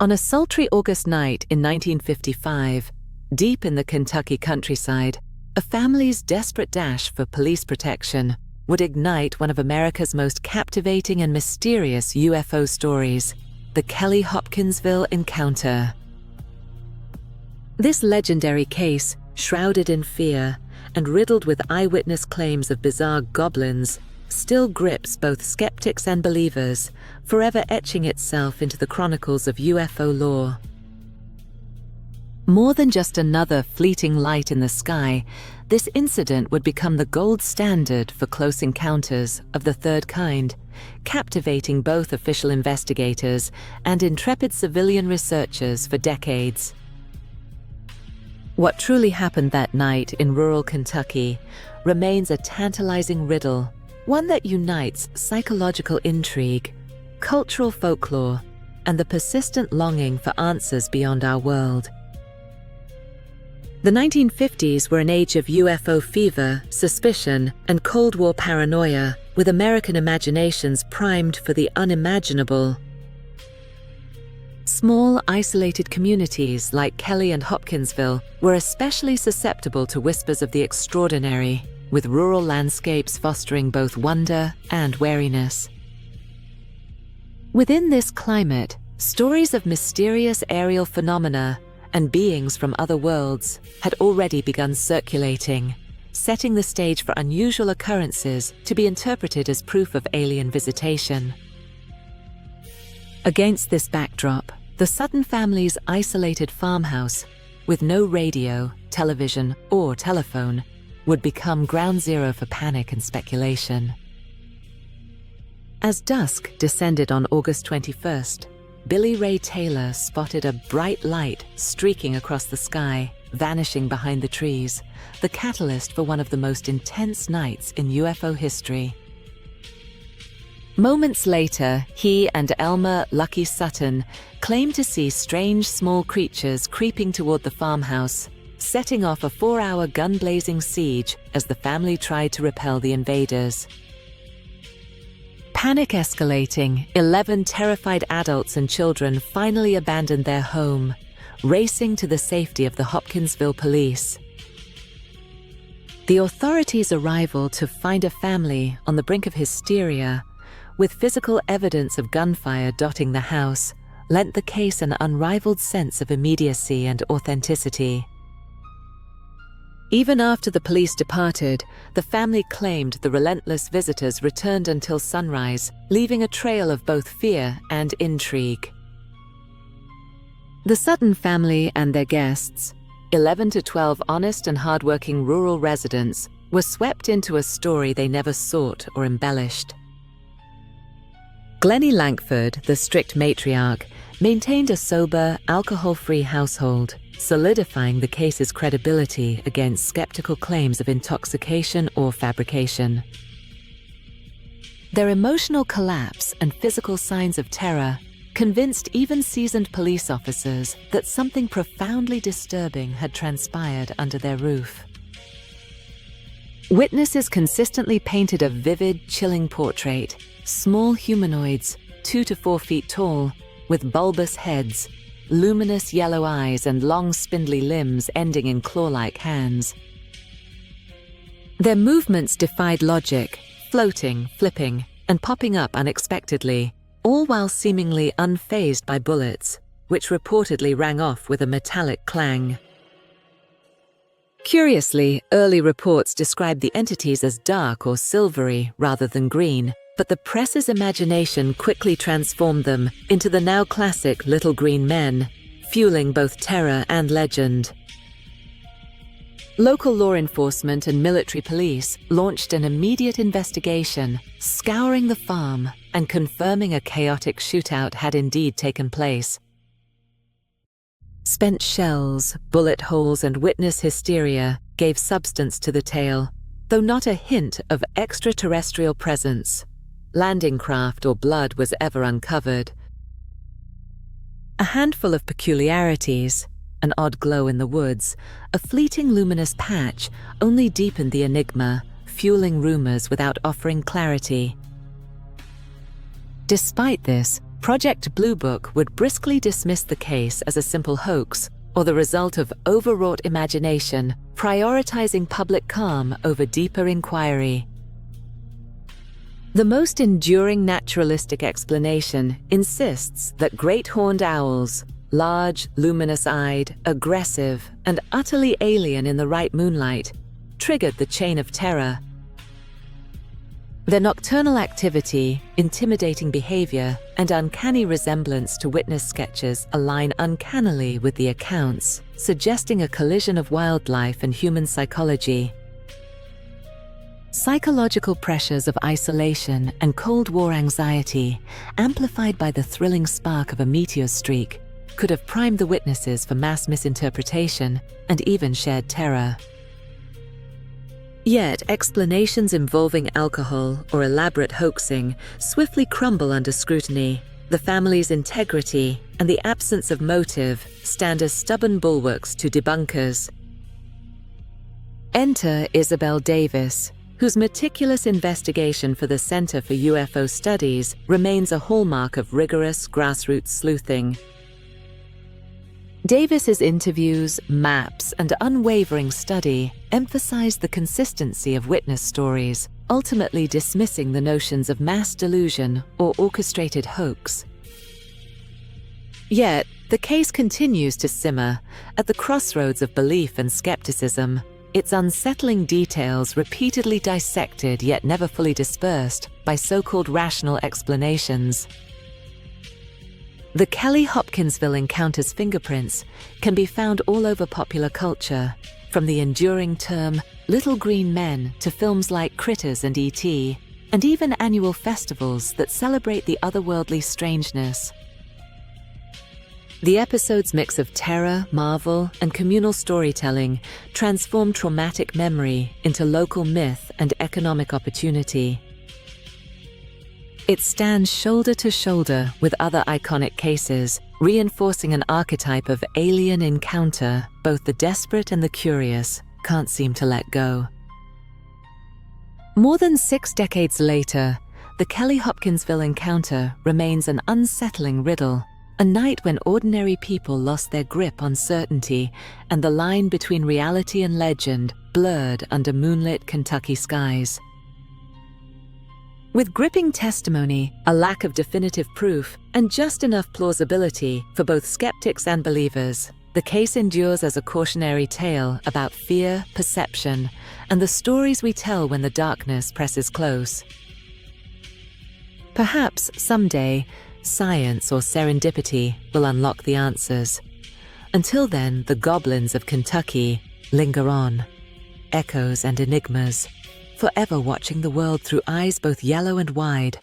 On a sultry August night in 1955, deep in the Kentucky countryside, a family's desperate dash for police protection would ignite one of America's most captivating and mysterious UFO stories, the Kelly-Hopkinsville Encounter. This legendary case, shrouded in fear and riddled with eyewitness claims of bizarre goblins, still grips both skeptics and believers, forever etching itself into the chronicles of UFO lore. More than just another fleeting light in the sky, this incident would become the gold standard for close encounters of the third kind, captivating both official investigators and intrepid civilian researchers for decades. What truly happened that night in rural Kentucky remains a tantalizing riddle, one that unites psychological intrigue, cultural folklore, and the persistent longing for answers beyond our world. The 1950s were an age of UFO fever, suspicion, and Cold War paranoia, with American imaginations primed for the unimaginable. Small, isolated communities like Kelly and Hopkinsville were especially susceptible to whispers of the extraordinary, with rural landscapes fostering both wonder and wariness. Within this climate, stories of mysterious aerial phenomena and beings from other worlds had already begun circulating, setting the stage for unusual occurrences to be interpreted as proof of alien visitation. Against this backdrop, the Sutton family's isolated farmhouse, with no radio, television, or telephone, would become ground zero for panic and speculation. As dusk descended on August 21st, Billy Ray Taylor spotted a bright light streaking across the sky, vanishing behind the trees, the catalyst for one of the most intense nights in UFO history. Moments later, he and Elmer Lucky Sutton claimed to see strange small creatures creeping toward the farmhouse, setting off a 4-hour gun-blazing siege as the family tried to repel the invaders. Panic escalating, 11 terrified adults and children finally abandoned their home, racing to the safety of the Hopkinsville police. The authorities' arrival to find a family on the brink of hysteria, with physical evidence of gunfire dotting the house, lent the case an unrivaled sense of immediacy and authenticity. Even after the police departed, the family claimed the relentless visitors returned until sunrise, leaving a trail of both fear and intrigue. The Sutton family and their guests, 11 to 12 honest and hardworking rural residents, were swept into a story they never sought or embellished. Glennie Langford, the strict matriarch, maintained a sober, alcohol-free household, solidifying the case's credibility against skeptical claims of intoxication or fabrication. Their emotional collapse and physical signs of terror convinced even seasoned police officers that something profoundly disturbing had transpired under their roof. Witnesses consistently painted a vivid, chilling portrait: small humanoids, 2 to 4 feet tall, with bulbous heads, luminous yellow eyes, and long spindly limbs ending in claw-like hands. Their movements defied logic, floating, flipping, and popping up unexpectedly, all while seemingly unfazed by bullets, which reportedly rang off with a metallic clang. Curiously, early reports described the entities as dark or silvery rather than green, but the press's imagination quickly transformed them into the now classic little green men, fueling both terror and legend. Local law enforcement and military police launched an immediate investigation, scouring the farm and confirming a chaotic shootout had indeed taken place. Spent shells, bullet holes, and witness hysteria gave substance to the tale, though not a hint of extraterrestrial presence. Landing craft or blood was ever uncovered. A handful of peculiarities, an odd glow in the woods, a fleeting luminous patch, only deepened the enigma, fueling rumors without offering clarity. Despite this, Project Blue Book would briskly dismiss the case as a simple hoax or the result of overwrought imagination, prioritizing public calm over deeper inquiry. The most enduring naturalistic explanation insists that great horned owls, large, luminous-eyed, aggressive, and utterly alien in the right moonlight, triggered the chain of terror. Their nocturnal activity, intimidating behavior, and uncanny resemblance to witness sketches align uncannily with the accounts, suggesting a collision of wildlife and human psychology. Psychological pressures of isolation and Cold War anxiety, amplified by the thrilling spark of a meteor streak, could have primed the witnesses for mass misinterpretation and even shared terror. Yet, explanations involving alcohol or elaborate hoaxing swiftly crumble under scrutiny. The family's integrity and the absence of motive stand as stubborn bulwarks to debunkers. Enter Isabel Davis, whose meticulous investigation for the Center for UFO Studies remains a hallmark of rigorous grassroots sleuthing. Davis's interviews, maps, and unwavering study emphasize the consistency of witness stories, ultimately dismissing the notions of mass delusion or orchestrated hoax. Yet, the case continues to simmer at the crossroads of belief and skepticism, its unsettling details repeatedly dissected yet never fully dispersed by so-called rational explanations. The Kelly-Hopkinsville Encounter's fingerprints can be found all over popular culture, from the enduring term Little Green Men to films like Critters and E.T., and even annual festivals that celebrate the otherworldly strangeness. The episode's mix of terror, marvel, and communal storytelling transform traumatic memory into local myth and economic opportunity. It stands shoulder to shoulder with other iconic cases, reinforcing an archetype of alien encounter both the desperate and the curious can't seem to let go. More than 6 decades later, the Kelly-Hopkinsville Encounter remains an unsettling riddle, a night when ordinary people lost their grip on certainty and the line between reality and legend blurred under moonlit Kentucky skies. With gripping testimony, a lack of definitive proof, and just enough plausibility for both skeptics and believers, the case endures as a cautionary tale about fear, perception, and the stories we tell when the darkness presses close. Perhaps someday, science or serendipity will unlock the answers. Until then, the goblins of Kentucky linger on, echoes and enigmas, forever watching the world through eyes both yellow and wide,